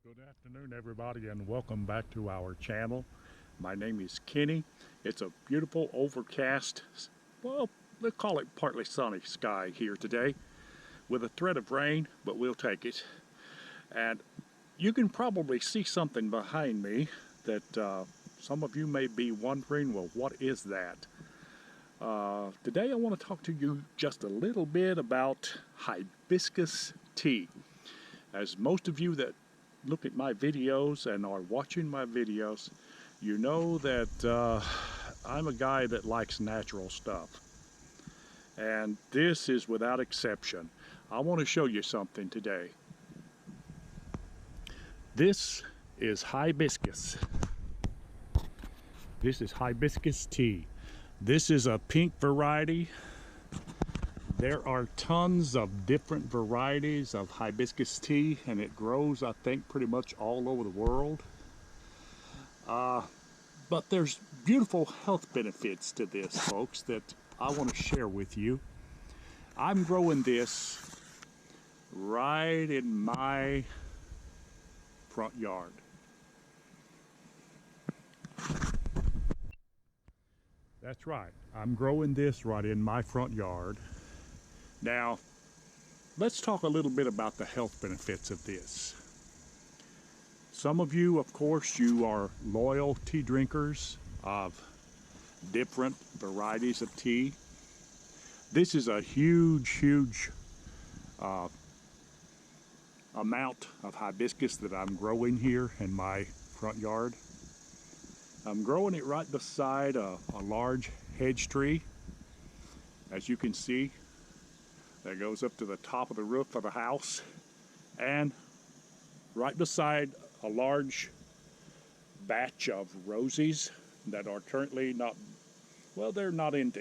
Good afternoon, everybody, and welcome back to our channel. My name is Kenny. It's a beautiful overcast, well, let's call it partly sunny sky here today with a threat of rain, but we'll take it. And you can probably see something behind me that some of you may be wondering, well, what is that? Today I want to talk to you just a little bit about hibiscus tea. As most of you that look at my videos and are watching my videos, you know that I'm a guy that likes natural stuff. And this is without exception. I want to show you something today. This is hibiscus. This is hibiscus tea. This is a pink variety. There are tons of different varieties of hibiscus tea, and it grows, I think, pretty much all over the world. But there's beautiful health benefits to this, folks, that I want to share with you. I'm growing this right in my front yard. That's right. I'm growing this right in my front yard. Now, let's talk a little bit about the health benefits of this. Some of you, of course, you are loyal tea drinkers of different varieties of tea. This is a huge amount of hibiscus that I'm growing here in my front yard. I'm growing it right beside a large hedge tree, as you can see. That goes up to the top of the roof of the house, and right beside a large batch of roses that are currently not, well, they're not at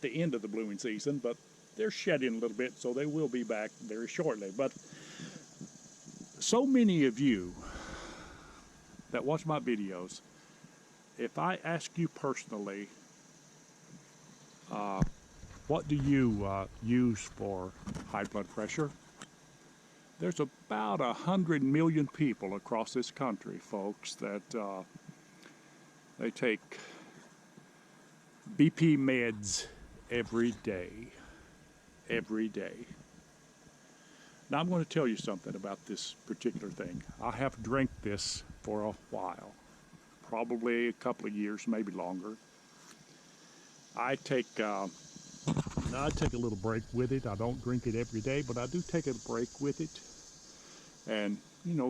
the end of the blooming season, but they're shedding a little bit, so they will be back very shortly. But so many of you that watch my videos, if I ask you personally, what do you use for high blood pressure? There's about 100 million people across this country, folks, that they take BP meds every day. Every day. Now I'm going to tell you something about this particular thing. I have drank this for a while, probably a couple of years, maybe longer. I take a little break with it. I don't drink it every day, but I do take a break with it, and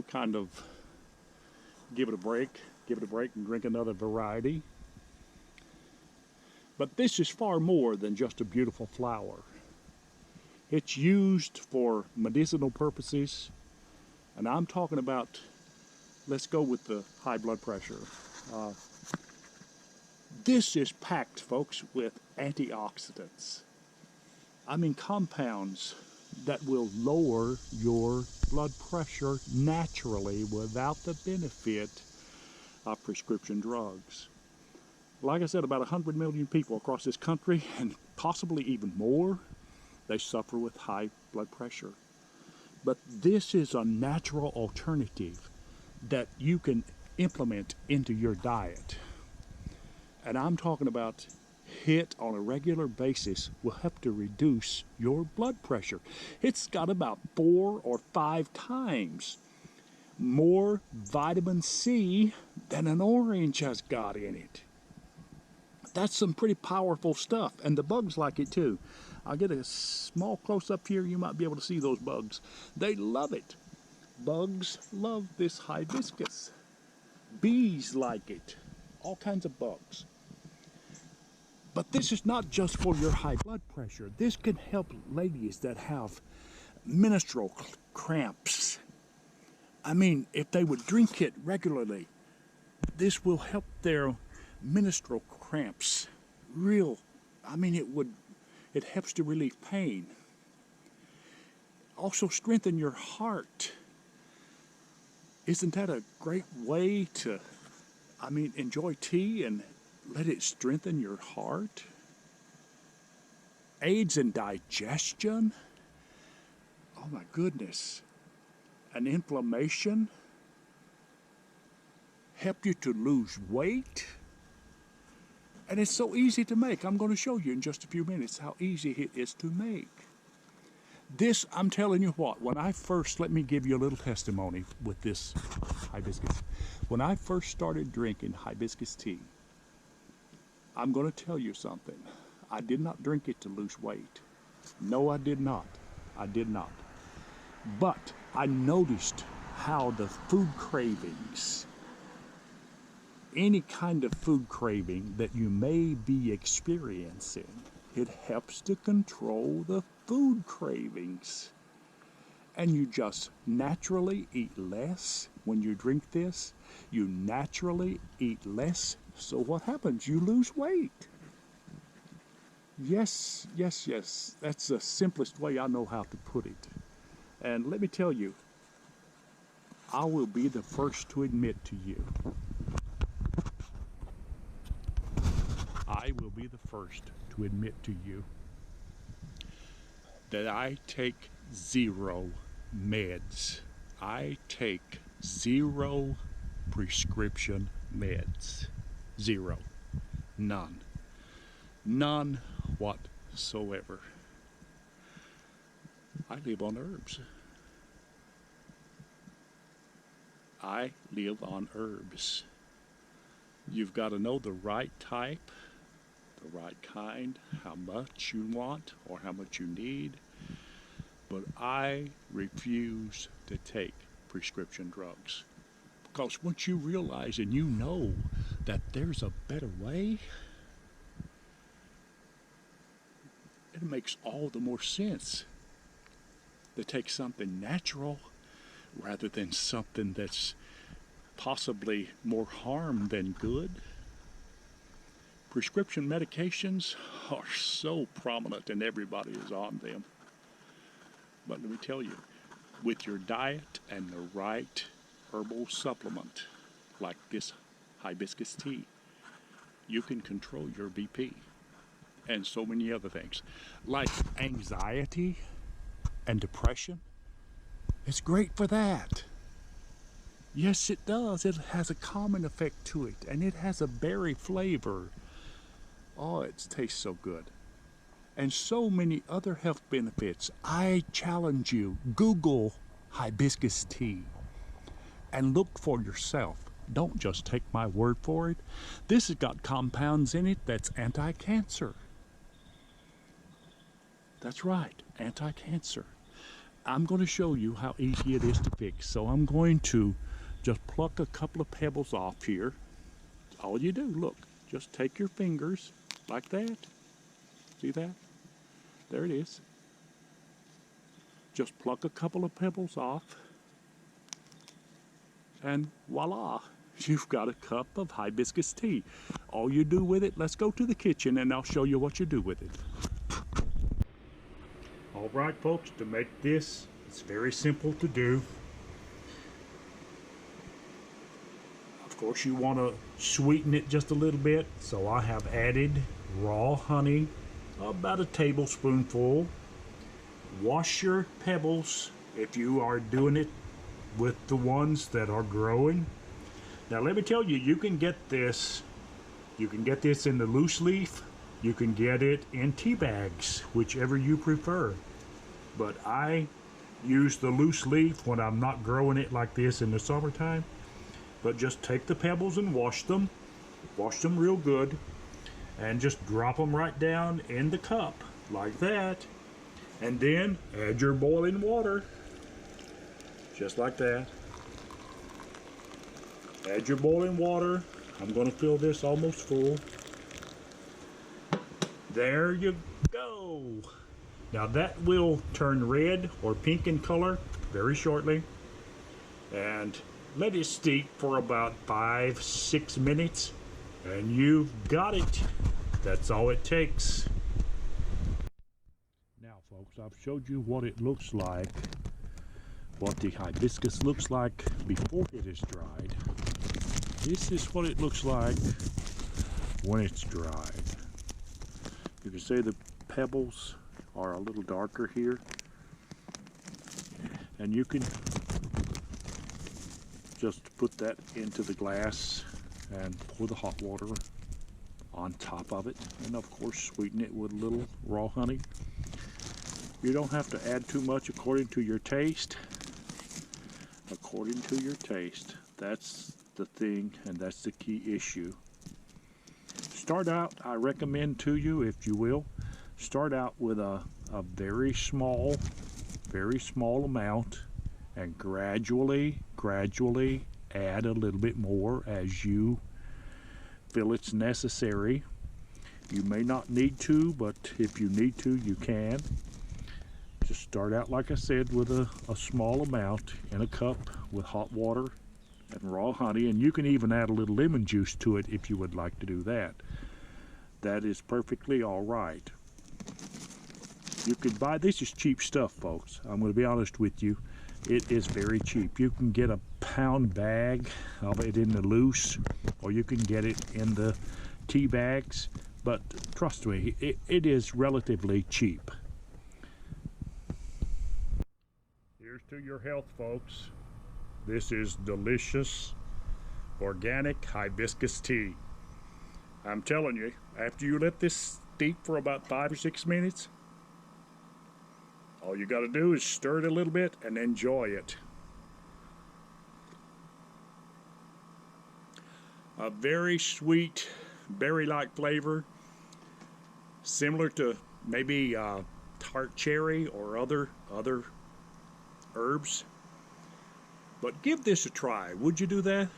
kind of give it a break and drink another variety. But this is far more than just a beautiful flower. It's used for medicinal purposes, and I'm talking about, let's go with the high blood pressure. This is packed, folks, with antioxidants. I mean, compounds that will lower your blood pressure naturally without the benefit of prescription drugs. Like I said, about 100 million people across this country, and possibly even more, they suffer with high blood pressure. But this is a natural alternative that you can implement into your diet. And I'm talking about HIT on a regular basis will help to reduce your blood pressure. It's got about 4 or 5 times more vitamin C than an orange has got in it. That's some pretty powerful stuff, and the bugs like it too. I'll get a small close-up here. You might be able to see those bugs. They love it. Bugs love this hibiscus. Bees like it. All kinds of bugs. But this is not just for your high blood pressure. This can help ladies that have menstrual cramps. I mean, if they would drink it regularly, this will help their menstrual cramps. It helps to relieve pain. Also strengthen your heart. Isn't that a great way to, enjoy tea and let it strengthen your heart? Aids in digestion. Oh my goodness. An inflammation. help you to lose weight. And it's so easy to make. I'm going to show you in just a few minutes how easy it is to make. This, I'm telling you what, when I first, let me give you a little testimony with this hibiscus. When I first started drinking hibiscus tea, I'm going to tell you something. I did not drink it to lose weight. No, I did not. I did not. But I noticed how the food cravings, any kind of food craving that you may be experiencing, it helps to control the food cravings. And you just naturally eat less when you drink this. You naturally eat less. So what happens? You lose weight. Yes, yes, yes. That's the simplest way I know how to put it. And let me tell you, I will be the first to admit to you. I will be the first to admit to you that I take 0 meds. I take 0 prescription meds. 0. None. None whatsoever. I live on herbs. I live on herbs. You've got to know the right type, the right kind, how much you want or how much you need. But I refuse to take prescription drugs. Because once you realize and you know that there's a better way, it makes all the more sense to take something natural rather than something that's possibly more harm than good. Prescription medications are so prominent and everybody is on them. But let me tell you, with your diet and the right herbal supplement, like this hibiscus tea, you can control your BP and so many other things. Like anxiety and depression, it's great for that. Yes, it does. It has a calming effect to it, and it has a berry flavor. Oh, it tastes so good. And so many other health benefits. I challenge you, Google hibiscus tea and look for yourself. Don't just take my word for it. This has got compounds in it that's anti-cancer. That's right, anti-cancer. I'm going to show you how easy it is to fix. So I'm going to just pluck a couple of pebbles off here. All you do, look, just take your fingers like that. See that? There it is. Just pluck a couple of pebbles off, and voila, you've got a cup of hibiscus tea. All you do with it, let's go to the kitchen and I'll show you what you do with it. All right, folks, to make this, it's very simple to do. Of course, you want to sweeten it just a little bit, so I have added raw honey, about a tablespoonful. Wash your pebbles if you are doing it with the ones that are growing. Now let me tell you, you can get this in the loose leaf, you can get it in tea bags, whichever you prefer. But I use the loose leaf when I'm not growing it like this in the summertime. But just take the pebbles and wash them real good, and just drop them right down in the cup like that, and then add your boiling water just like that. Add your boiling water. I'm going to fill this almost full. There you go. Now that will turn red or pink in color very shortly, and let it steep for about 5-6 minutes, and you've got it. That's all it takes. Now folks, I've showed you what it looks like, what the hibiscus looks like before it is dried. This is what it looks like when it's dried. You can see the pebbles are a little darker here, and you can just put that into the glass and pour the hot water on top of it, and of course sweeten it with a little raw honey. You don't have to add too much according to your taste. According to your taste. That's the thing, and that's the key issue. Start out, I recommend to you, if you will, start out with a very small amount, and gradually add a little bit more as you feel it's necessary. You may not need to, but if you need to, you can. Just start out, like I said, with a small amount in a cup with hot water and raw honey, and you can even add a little lemon juice to it if you would like to do that. That is perfectly all right. You can buy, this is cheap stuff, folks. I'm going to be honest with you. It is very cheap. You can get a pound bag of it in the loose, or you can get it in the tea bags, but trust me, it is relatively cheap. Here's to your health, folks. This is delicious, organic hibiscus tea. I'm telling you, after you let this steep for about 5 or 6 minutes, all you got to do is stir it a little bit and enjoy it. A very sweet, berry-like flavor, similar to maybe tart cherry or other herbs. But give this a try. Would you do that?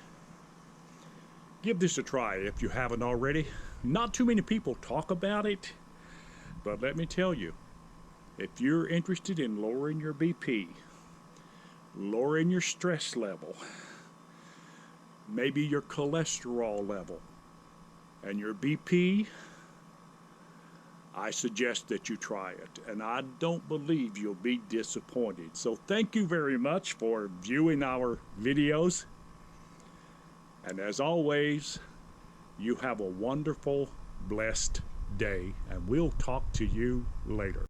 Give this a try if you haven't already. Not too many people talk about it, but let me tell you, if you're interested in lowering your BP, lowering your stress level, maybe your cholesterol level, and your BP, I suggest that you try it, and I don't believe you'll be disappointed. So thank you very much for viewing our videos, and as always, you have a wonderful, blessed day, and we'll talk to you later.